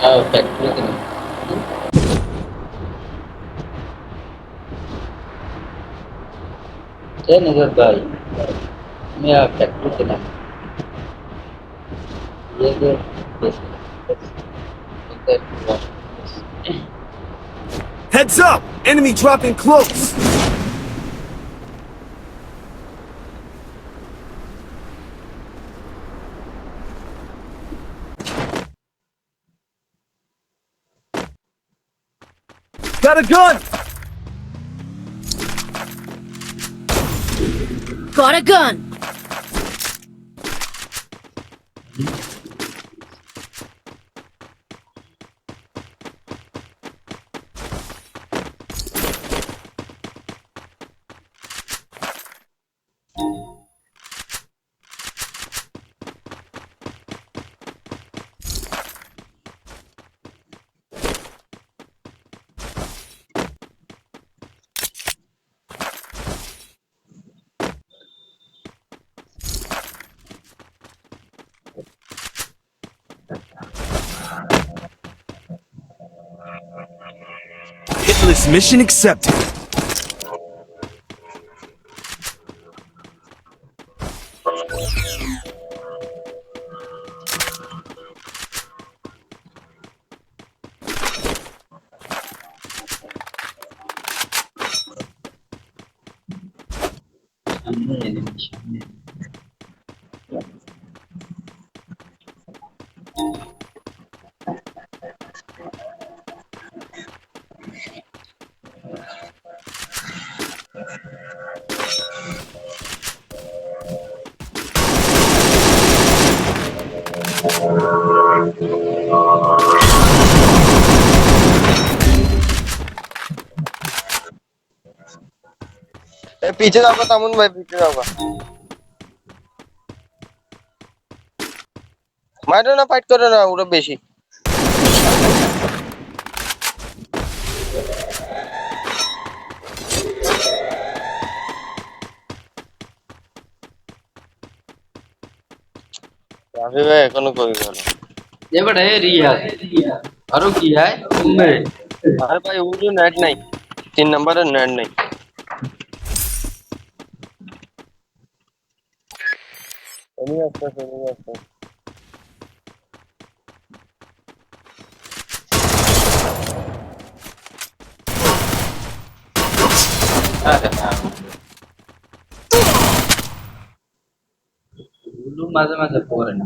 Factory के नजर भाई मैं फैक्ट्री के नाम ये Heads up! Enemy dropping close! Got a gun! Got a gun! Hitless mission accepted. पीछे जाओगा तामुन भाई, पीछे जाओगा। मारो ना, फाइट करो ना, उड़ा बेशी। अभी भाई कोनो कोई गल ये बड़े रिया अरु की है तुमने अरे भाई वो जो नेट नहीं, 3 नंबर है नेट नहीं। नहीं आता। dulu masa-masa foreign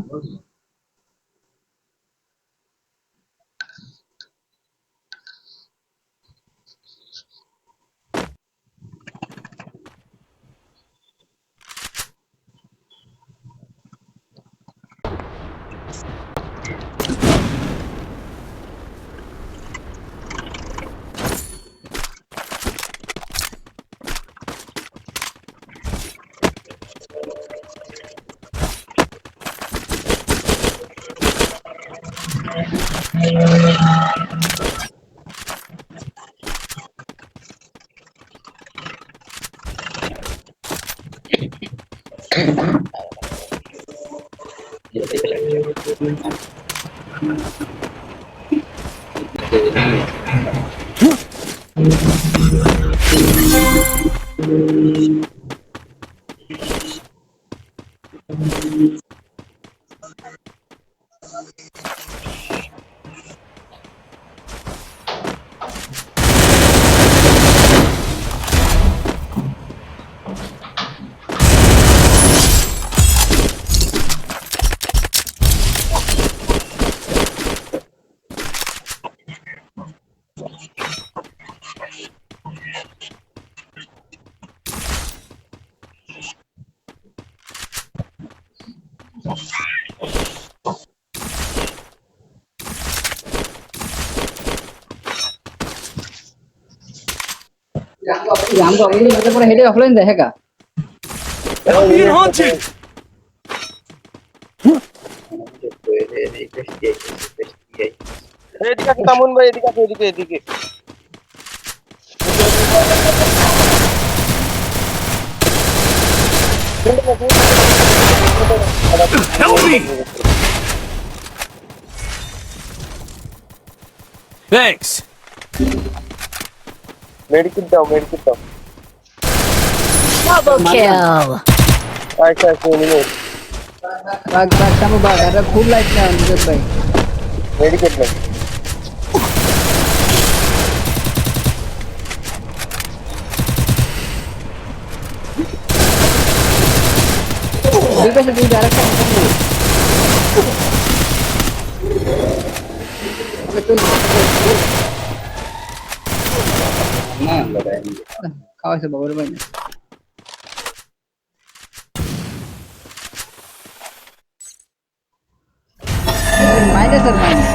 हमको अभी मतलब पूरा हेडे ऑफलाइन रहेगा। I'm being hunted! এদিকে আছে তামুন ভাই, এদিকে আছে, এদিকে এদিকে। Help me! Thanks. medikit দাও Double kill. আচ্ছা নিয়ে বাঘ বাঘ সামু বাঘ এটা খুব লাইট না নিজের ভাই medikit নাও দুই পাশে দুই আরেকটা খাওয়াইছে বাবার ভাই না মাইনাস আর মাইনাস